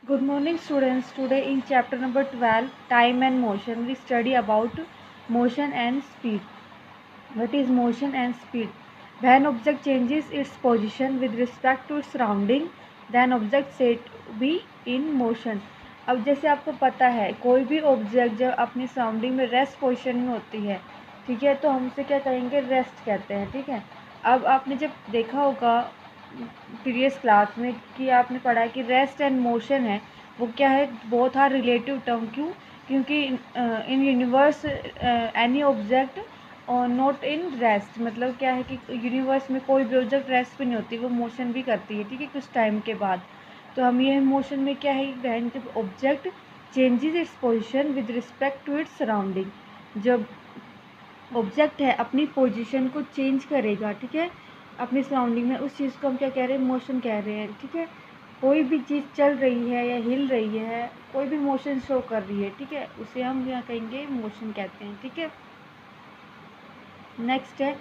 Good morning, students. Today in chapter number 12, Time and Motion, we study about motion and speed. What is motion and speed? When object changes its position with respect to its surrounding, then object said to be in motion. अब जैसे आपको पता है कोई भी object जब अपनी surrounding में रेस्ट पोजीशन में होती है, ठीक है, तो हम उसे क्या कहेंगे, रेस्ट कहते हैं, ठीक है। अब आपने जब देखा होगा प्रीवियस क्लास में कि आपने पढ़ा है कि रेस्ट एंड मोशन है वो क्या है, बोथ आर रिलेटिव टर्म। क्योंकि इन यूनिवर्स एनी ऑब्जेक्ट और नॉट इन रेस्ट, मतलब क्या है कि यूनिवर्स में कोई भी ऑब्जेक्ट रेस्ट भी नहीं होती, वो मोशन भी करती है, ठीक है, कुछ टाइम के बाद। तो हम ये मोशन में क्या है, वैन जब object changes its position with respect to its surrounding, जब ऑब्जेक्ट है अपनी पोजीशन को चेंज करेगा, ठीक है, अपनी सराउंडिंग में, उस चीज़ को हम क्या कह रहे हैं, मोशन कह रहे हैं, ठीक है। कोई भी चीज़ चल रही है या हिल रही है, कोई भी मोशन शो कर रही है, ठीक है, उसे हम क्या कहेंगे, मोशन कहते हैं, ठीक है। नेक्स्ट है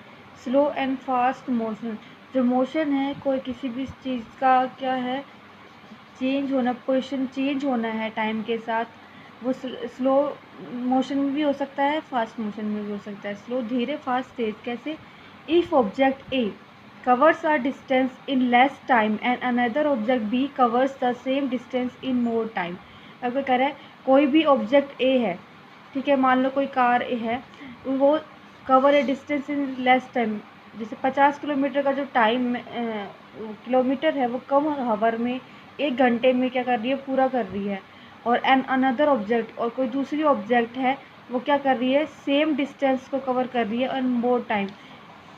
स्लो एंड फास्ट मोशन। जो मोशन है कोई किसी भी चीज़ का क्या है, चेंज होना, पोजीशन चेंज होना है टाइम के साथ, वो स्लो मोशन में भी हो सकता है, फास्ट मोशन में भी हो सकता है। स्लो धीरे, फास्ट तेज। कैसे? If object A covers a distance in less time and another object B covers the same distance in more time। अगर कह रहा है कोई भी ऑब्जेक्ट ए है, ठीक है, मान लो कोई कार ए है, वो cover A distance in less time, जैसे 50 किलोमीटर का जो टाइम किलोमीटर है वो कम हावर में, 1 घंटे में क्या कर रही है, पूरा कर रही है। और एन अनदर ऑब्जेक्ट, और कोई दूसरी ऑब्जेक्ट है वो क्या कर रही है, सेम डिस्टेंस को कवर कर रही है और मोर टाइम,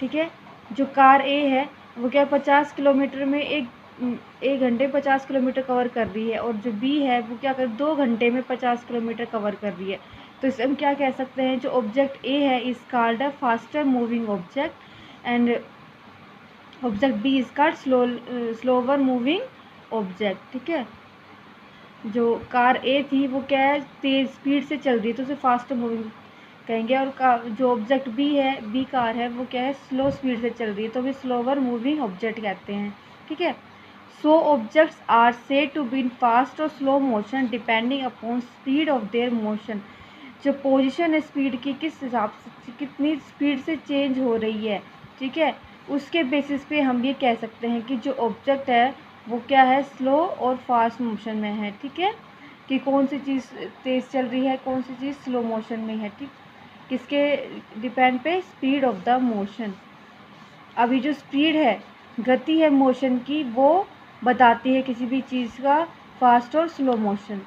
ठीक है। जो कार ए है वो क्या 50 किलोमीटर में एक घंटे 50 किलोमीटर कवर कर रही है, और जो बी है वो क्या कर 2 घंटे में 50 किलोमीटर कवर कर रही है। तो इसे हम क्या कह सकते हैं, जो ऑब्जेक्ट ए है is called a faster moving object and object B is called slower moving object, ठीक है। जो कार ए थी वो क्या है, तेज़ स्पीड से चल रही है, तो उसे फास्ट मूविंग कहेंगे। और जो ऑब्जेक्ट बी है, बी कार है, वो क्या है, स्लो स्पीड से चल रही है, तो भी स्लोवर मूविंग ऑब्जेक्ट कहते हैं, ठीक है। So objects are said to be in fast और slow motion depending upon speed of their motion. जो पोजीशन है स्पीड की, किस हिसाब से, कितनी स्पीड से चेंज हो रही है, ठीक है, उसके बेसिस पे हम ये कह सकते हैं कि जो ऑब्जेक्ट है वो क्या है, स्लो और फास्ट मोशन में है, ठीक है, कि कौन सी चीज़ तेज़ चल रही है, कौन सी चीज़ स्लो मोशन में है, ठीक, किसके डिपेंड पे, स्पीड ऑफ द मोशन। अभी जो स्पीड है, गति है मोशन की, वो बताती है किसी भी चीज़ का फास्ट और slow motion.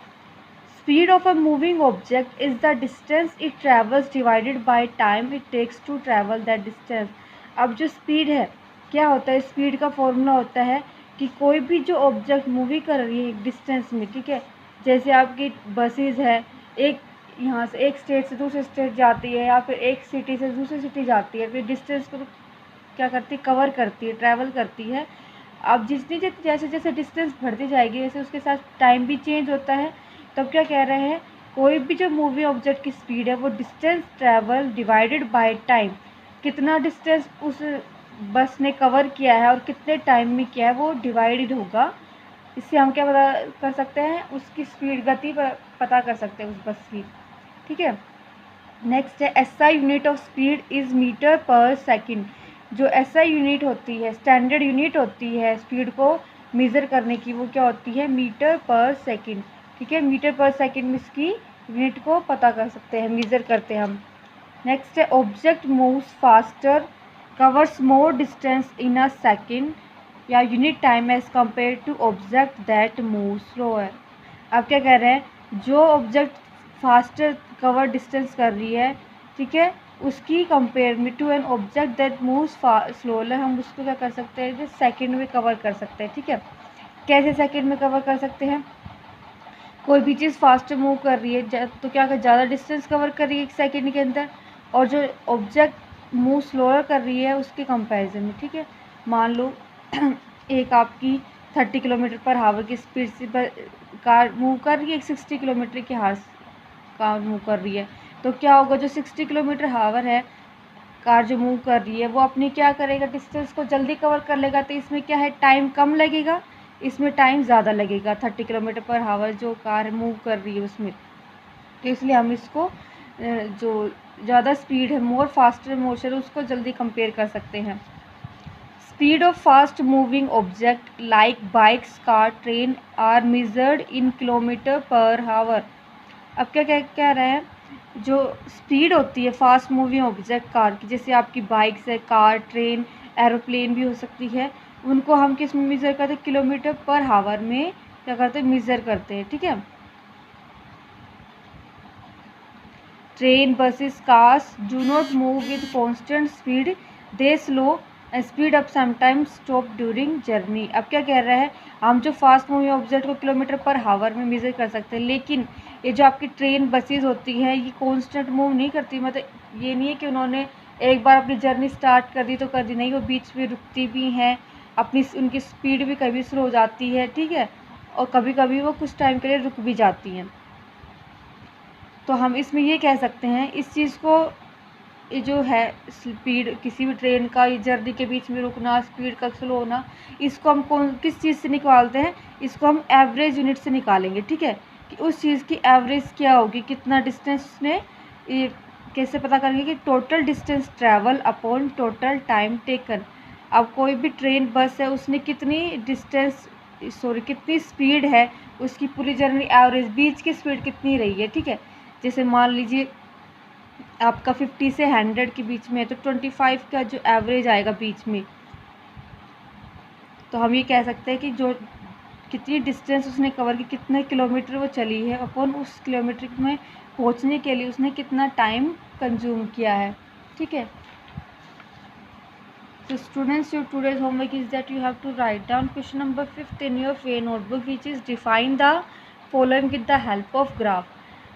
Speed of a moving object is the distance it travels divided by time it takes to travel that distance. अब जो स्पीड है, क्या होता है, स्पीड का फॉर्मूला होता है कि कोई भी जो ऑब्जेक्ट मूवी कर रही है एक डिस्टेंस में, ठीक है, जैसे आपकी बसेस है, एक यहाँ से एक स्टेट से दूसरे स्टेट जाती है, या फिर एक सिटी से दूसरी सिटी जाती है, फिर डिस्टेंस को क्या करती है, कवर करती है, ट्रैवल करती है। अब जैसे जैसे डिस्टेंस बढ़ती जाएगी, वैसे उसके साथ टाइम भी चेंज होता है। तब क्या कह रहे हैं, कोई भी जो मूवी ऑब्जेक्ट की स्पीड है वो distance travel divided by time, कितना डिस्टेंस उस बस ने कवर किया है और कितने टाइम में किया है, वो डिवाइडेड होगा। इससे हम क्या पता कर सकते हैं, उसकी स्पीड, गति पता कर सकते हैं उस बस की, ठीक है। नेक्स्ट है SI unit of speed is metre per second. जो एसआई यूनिट होती है, स्टैंडर्ड यूनिट होती है स्पीड को मेज़र करने की, वो क्या होती है, मीटर पर सेकंड, ठीक है। मीटर पर सेकंड में इसकी यूनिट को पता कर सकते हैं, मेज़र करते हैं हम। नेक्स्ट है object moves faster covers more distance in a second या unit time as compare to object that move slower. अब क्या कह रहे हैं, जो ऑब्जेक्ट फास्टर कवर डिस्टेंस कर रही है, ठीक है, उसकी कंपेयर में to an object that moves slower, हम उसको क्या कर सकते हैं, जो सेकंड में कवर कर सकते हैं, ठीक है। कैसे सेकंड में कवर कर सकते हैं, कोई भी चीज़ फास्ट मूव कर रही है तो क्या कर, ज़्यादा डिस्टेंस कवर कर रही है 1 सेकंड के अंदर, और जो ऑब्जेक्ट मूव स्लोअर कर रही है उसके कंपैरिजन में, ठीक है। मान लो एक आपकी 30 किलोमीटर पर हावर की स्पीड से कार मूव कर रही है, 60 किलोमीटर की हार कार मूव कर रही है, तो क्या होगा, जो 60 किलोमीटर हावर है कार जो मूव कर रही है, वो अपनी क्या करेगा, डिस्टेंस को जल्दी कवर कर लेगा, तो इसमें क्या है, टाइम कम लगेगा, इसमें टाइम ज़्यादा लगेगा 30 किलोमीटर पर हावर जो कार मूव कर रही है उसमें। तो इसलिए हम इसको जो ज़्यादा स्पीड है, मोर फास्टर मोशन, उसको जल्दी कंपेयर कर सकते हैं। Speed of fast moving object like bikes, car, train are measured in kilometre per hour. अब क्या क्या कह रहे हैं, जो स्पीड होती है फास्ट मूविंग ऑब्जेक्ट कार की, जैसे आपकी बाइक्स है, कार, ट्रेन, एरोप्लेन भी हो सकती है, उनको हम किस में मेज़र करते हैं, किलोमीटर पर हावर में क्या करते हैं, मेज़र करते हैं। ठीक है, train, buses, cars do not move with constant speed, they slow speed up sometimes stop during journey. अब क्या कह रहा है, हम जो फास्ट मूविंग ऑब्जेक्ट को किलोमीटर पर हावर में मेज़र कर सकते हैं, लेकिन ये जो आपकी ट्रेन, बसेस होती हैं, ये कॉन्स्टेंट मूव नहीं करती। मतलब ये नहीं है कि उन्होंने एक बार अपनी जर्नी स्टार्ट कर दी तो कर दी, नहीं, वो बीच में रुकती भी हैं, अपनी उनकी स्पीड भी कभी स्लो हो जाती है। ठीक है, और कभी कभी वो कुछ टाइम के लिए रुक भी जाती हैं। तो हम इसमें ये कह सकते हैं, इस चीज़ को, ये जो है स्पीड किसी भी ट्रेन का, ये जर्नी के बीच में रुकना, स्पीड का स्लो होना, इसको हम किस चीज़ से निकालते हैं, इसको हम एवरेज यूनिट से निकालेंगे। ठीक है, कि उस चीज़ की एवरेज क्या होगी, कितना डिस्टेंस उसने, ये कैसे पता करेंगे कि total distance travel upon total time taken. अब कोई भी ट्रेन, बस है, उसने कितनी स्पीड है, उसकी पूरी जर्नी एवरेज बीच की स्पीड कितनी रही है। ठीक है, जैसे मान लीजिए आपका 50 से 100 के बीच में, तो 25 का जो एवरेज आएगा बीच में, तो हम ये कह सकते हैं कि जो कितनी डिस्टेंस उसने कवर की, कितने किलोमीटर वो चली है, अपन उस किलोमीटर में पहुंचने के लिए उसने कितना टाइम कंज्यूम किया है। ठीक है, तो students, your today's homework is that you have to write down question number 5 in your way notebook, which is define the following with the help of graph,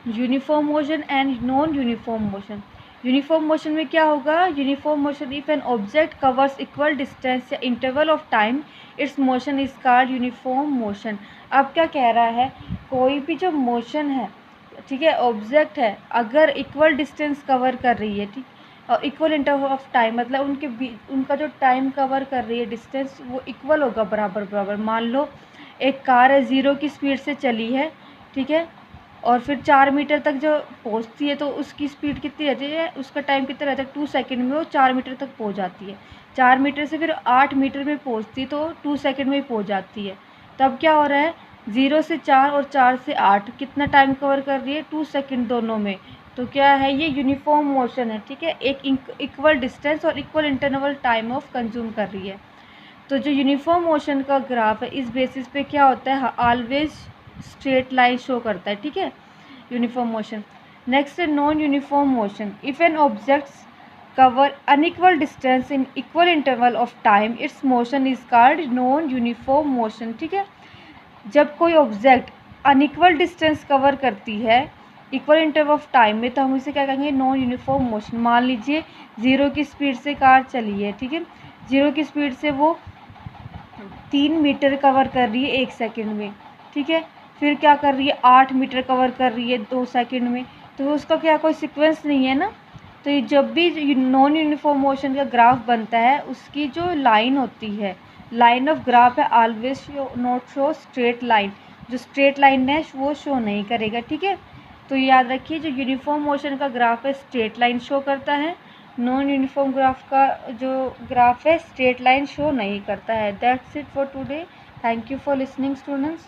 uniform motion and non uniform motion. Uniform motion में क्या होगा, uniform motion if an object covers equal distance या interval of time, its motion is called uniform motion. अब क्या कह रहा है, कोई भी जो मोशन है, ठीक है, ऑब्जेक्ट है, अगर इक्वल डिस्टेंस कवर कर रही है, ठीक, और इक्वल इंटरवल ऑफ टाइम, मतलब उनका जो टाइम कवर कर रही है डिस्टेंस, वो इक्वल होगा, बराबर बराबर। मान लो एक कार है, 0 की स्पीड से चली है, ठीक है, और फिर 4 मीटर तक जो पहुंचती है, तो उसकी स्पीड कितनी रहती है, उसका टाइम कितना रहता है, 2 सेकंड में वो 4 मीटर तक पहुंच जाती है। 4 मीटर से फिर 8 मीटर में पहुंचती है, तो 2 सेकंड में पहुंच जाती है। तब क्या हो रहा है, 0 से 4 और 4 से 8 कितना टाइम कवर कर रही है, 2 सेकंड दोनों में। तो क्या है, ये यूनिफॉर्म मोशन है। ठीक है, एक इक्वल डिस्टेंस और equal interval time of consume कर रही है। तो जो यूनिफॉर्म मोशन का ग्राफ है, इस बेसिस पे क्या होता है, ऑलवेज स्ट्रेट लाइन शो करता है। ठीक है, यूनिफॉर्म मोशन। नेक्स्ट है non uniform motion, if an objects cover unequal distance in equal interval of time, its motion is called non uniform motion। ठीक है, जब कोई ऑब्जेक्ट अनइक्वल डिस्टेंस कवर करती है इक्वल इंटरवल ऑफ टाइम में, तो हम इसे क्या कहेंगे, नॉन यूनिफॉर्म मोशन। मान लीजिए 0 की स्पीड से कार चली है, ठीक है, 0 की स्पीड से वो 3 मीटर कवर कर रही है 1 सेकंड में, ठीक है, फिर क्या कर रही है, 8 मीटर कवर कर रही है 2 सेकंड में, तो उसका क्या कोई सीक्वेंस नहीं है ना। तो ये जब भी नॉन यूनिफॉर्म मोशन का ग्राफ बनता है, उसकी जो लाइन होती है, लाइन ऑफ ग्राफ है, always not show straight line, जो स्ट्रेट लाइन है वो शो नहीं करेगा। ठीक है, तो याद रखिए, जो यूनिफॉर्म मोशन का ग्राफ है स्ट्रेट लाइन शो करता है, नॉन यूनिफॉर्म ग्राफ का जो ग्राफ है स्ट्रेट लाइन शो नहीं करता है। That's it for today, thank you for listening students.